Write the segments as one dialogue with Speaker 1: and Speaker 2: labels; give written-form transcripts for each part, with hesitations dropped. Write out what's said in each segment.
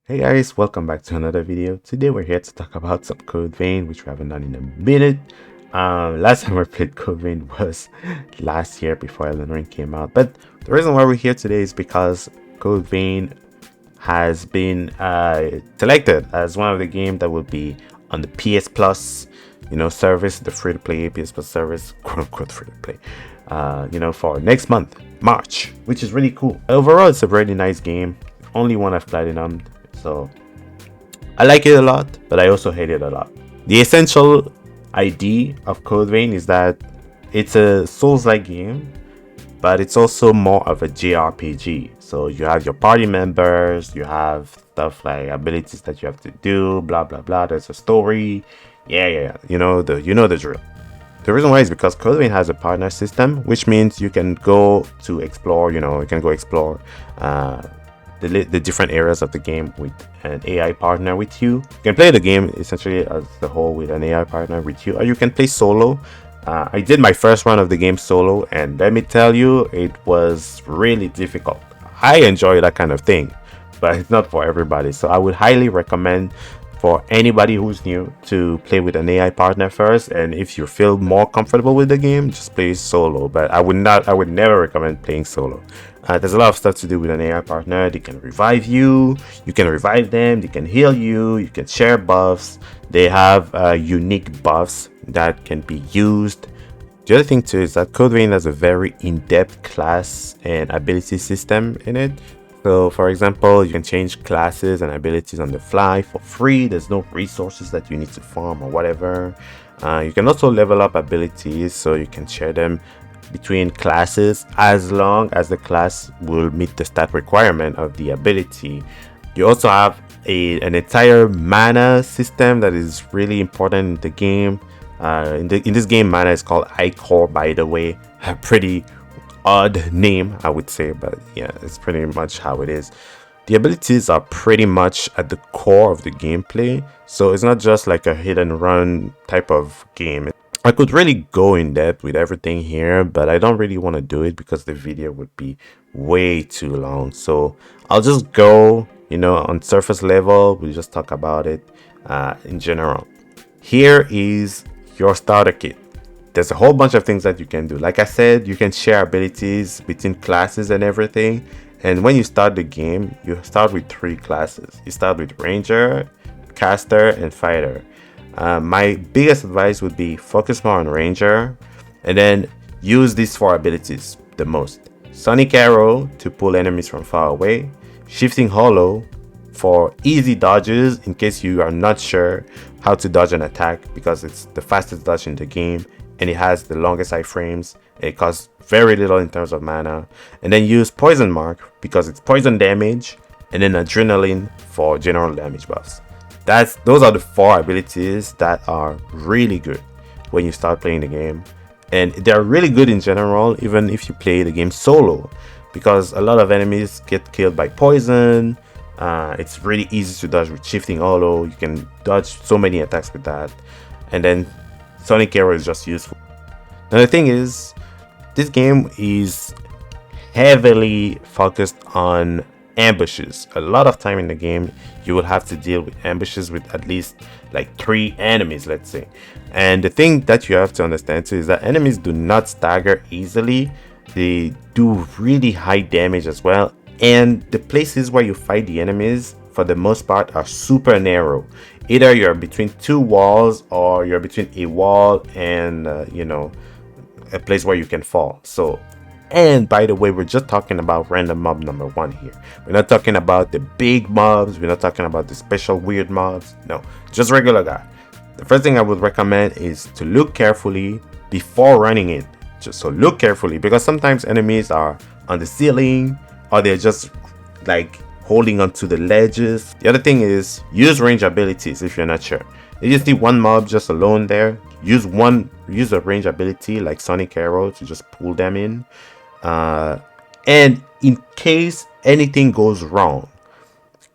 Speaker 1: Hey guys, welcome back to another video. Today we're here to talk about some Code Vein, which we haven't done in a minute. Last time I played Code Vein was last year before Elden Ring came out. But the reason why we're here today is because Code Vein has been selected as one of the games that will be on the PS Plus, service, the free-to-play PS Plus service, quote-unquote free-to-play, for next month, March, which is really cool. Overall, it's a really nice game. Only one I've platinumed. So I like it a lot, but I also hate it a lot. The essential idea of Code Vein is that it's a Souls-like game, but it's also more of a JRPG. So you have your party members, you have stuff like abilities that you have to do, blah blah blah. There's a story. Yeah. You know the drill. The reason why is because Code Vein has a partner system, which means you can go to explore. You can go explore the different areas of the game with an AI partner with you. You can play the game essentially as the whole with an AI partner with you, or you can play solo. I did my first run of the game solo, and let me tell you, it was really difficult. I enjoy that kind of thing, but it's not for everybody. So I would highly recommend for anybody who's new to play with an AI partner first, and if you feel more comfortable with the game, just play solo. But I would never recommend playing solo. There's a lot of stuff to do with an AI partner. They can revive you, you can revive them, they can heal you, you can share buffs. They have unique buffs that can be used. The other thing too is that Code Vein has a very in-depth class and ability system in it. So for example, you can change classes and abilities on the fly for free. There's no resources that you need to farm or whatever. You can also level up abilities, so you can share them between classes as long as the class will meet the stat requirement of the ability. You also have an entire mana system that is really important in the game. In this game, mana is called iCore, by the way. A pretty odd name, I would say, but yeah, it's pretty much how it is. The abilities are pretty much at the core of the gameplay, so it's not just like a hit and run type of game. I could really go in depth with everything here, but I don't really want to do it because the video would be way too long. So I'll just go, on surface level. We'll just talk about it in general. Here is your starter kit. There's a whole bunch of things that you can do. Like I said, you can share abilities between classes and everything. And when you start the game, you start with 3 classes. You start with Ranger, Caster, and Fighter. My biggest advice would be focus more on Ranger, and then use these 4 abilities the most. Sonic Arrow to pull enemies from far away, Shifting Hollow for easy dodges in case you are not sure how to dodge an attack, because it's the fastest dodge in the game and it has the longest iframes. It costs very little in terms of mana. And then use Poison Mark because it's poison damage, and then Adrenaline for general damage buffs. Those are the 4 abilities that are really good when you start playing the game, and they're really good in general even if you play the game solo, because a lot of enemies get killed by poison. It's really easy to dodge with Shifting Hollow. You can dodge so many attacks with that, and then Sonic Arrow is just useful. Now the thing is, this game is heavily focused on ambushes. A lot of time in the game you will have to deal with ambushes with at least like 3 enemies, let's say. And the thing that you have to understand too is that enemies do not stagger easily. They do really high damage as well, and the places where you fight the enemies for the most part are super narrow. Either you're between 2 walls, or you're between a wall and a place where you can fall. So, and by the way, we're just talking about random mob number 1 here. We're not talking about the big mobs. We're not talking about the special weird mobs. No, just regular guy. The first thing I would recommend is to look carefully before running in. So look carefully, because sometimes enemies are on the ceiling, or they're just like holding onto the ledges. The other thing is use range abilities if you're not sure. You just need 1 mob just alone there. Use a range ability like Sonic Arrow to just pull them in. And in case anything goes wrong,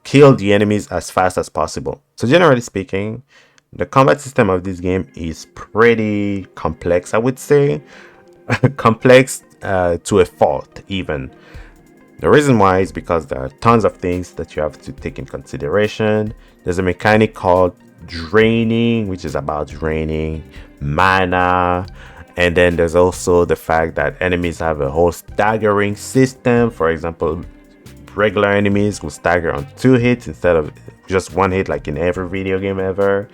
Speaker 1: kill the enemies as fast as possible. So generally speaking, the combat system of this game is pretty complex, I would say. Complex to a fault even. The reason why is because there are tons of things that you have to take in consideration. There's a mechanic called draining, which is about draining mana. And then there's also the fact that enemies have a whole staggering system. For example, regular enemies will stagger on 2 hits instead of just 1 hit like in every video game ever.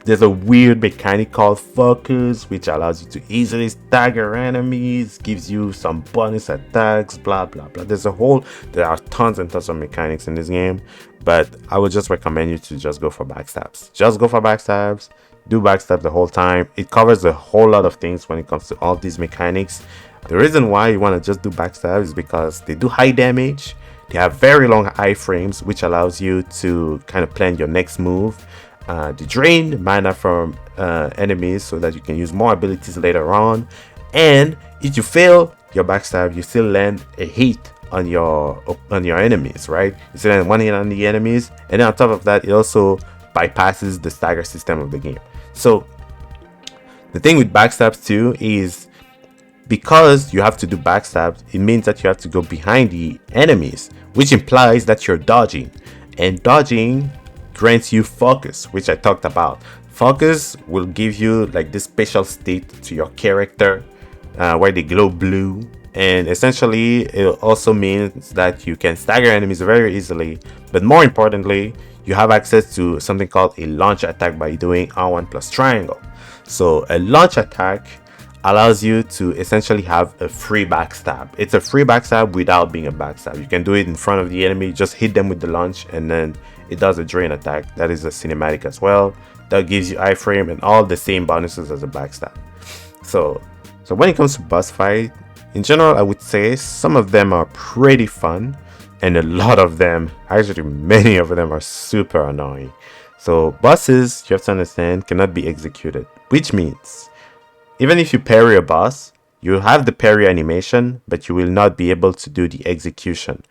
Speaker 1: There's a weird mechanic called focus, which allows you to easily stagger enemies, gives you some bonus attacks, blah blah blah. There are tons and tons of mechanics in this game, but I would just recommend you to just go for backstabs. Just go for backstabs, do backstab the whole time. It covers a whole lot of things when it comes to all these mechanics. The reason why you want to just do backstabs is because they do high damage, they have very long iframes, which allows you to kind of plan your next move. They drain mana from enemies so that you can use more abilities later on, and if you fail your backstab, you still land a hit on your enemies, right? You still land 1 hit on the enemies, and then on top of that, it also bypasses the stagger system of the game. So the thing with backstabs too is, because you have to do backstabs, it means that you have to go behind the enemies, which implies that you're dodging, and dodging grants you focus, which I talked about. Focus will give you like this special state to your character where they glow blue, and essentially it also means that you can stagger enemies very easily, but more importantly, you have access to something called a launch attack by doing R1 plus triangle. So a launch attack allows you to essentially have a free backstab. It's a free backstab without being a backstab. You can do it in front of the enemy, just hit them with the launch, and then it does a drain attack. That is a cinematic as well. That gives you iframe and all the same bonuses as a backstab. So when it comes to boss fight, in general, I would say some of them are pretty fun, and a lot of them, actually many of them, are super annoying. So bosses, you have to understand, cannot be executed, which means even if you parry a boss, you have the parry animation, but you will not be able to do the execution.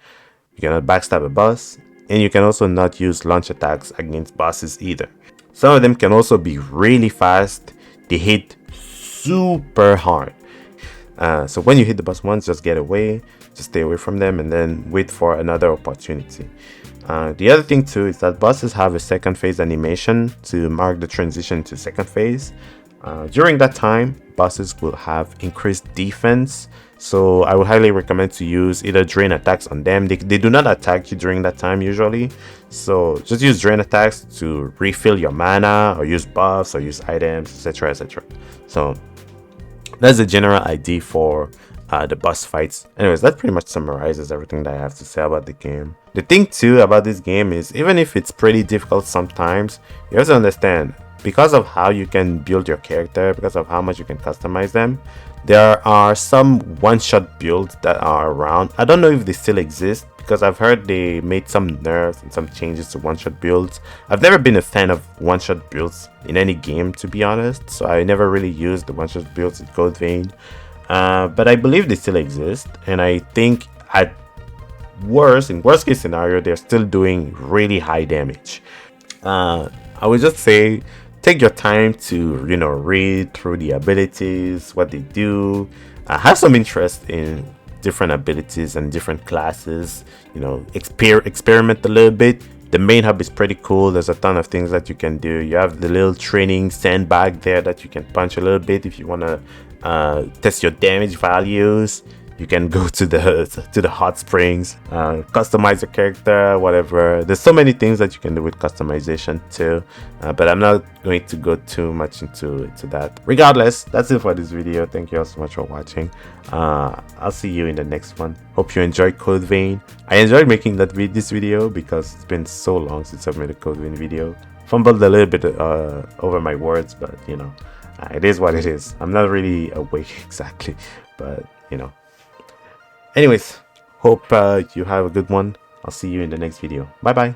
Speaker 1: You cannot backstab a boss, and you can also not use launch attacks against bosses either. Some of them can also be really fast. They hit super hard. So when you hit the boss once, just get away, just stay away from them, and then wait for another opportunity. The other thing too is that bosses have a second phase animation to mark the transition to second phase. During that time, bosses will have increased defense, so I would highly recommend to use either drain attacks on them. They do not attack you during that time usually, so just use drain attacks to refill your mana, or use buffs, or use items, etc, etc. So that's the general idea for the boss fights. Anyways, that pretty much summarizes everything that I have to say about the game. The thing too about this game is, even if it's pretty difficult sometimes, you have to understand, because of how you can build your character, because of how much you can customize them, there are some one-shot builds that are around. I don't know if they still exist, because I've heard they made some nerfs and some changes to one-shot builds. I've never been a fan of one-shot builds in any game, to be honest, so I never really used the one-shot builds in Code Vein. But I believe they still exist, and I think in worst case scenario, they're still doing really high damage. I would just say, take your time to read through the abilities, what they do, have some interest in different abilities and different classes, experiment a little bit. The main hub is pretty cool. There's a ton of things that you can do. You have the little training sandbag there that you can punch a little bit if you want to test your damage values. You can go to the hot springs, customize your character, whatever. There's so many things that you can do with customization too, but I'm not going to go too much into that. Regardless, that's it for this video. Thank you all so much for watching. I'll see you in the next one. Hope you enjoyed Code Vein. I enjoyed making this video because it's been so long since I've made a Code Vein video. Fumbled a little bit over my words, but it is what it is. I'm not really awake exactly, but Anyways, hope you have a good one. I'll see you in the next video. Bye bye.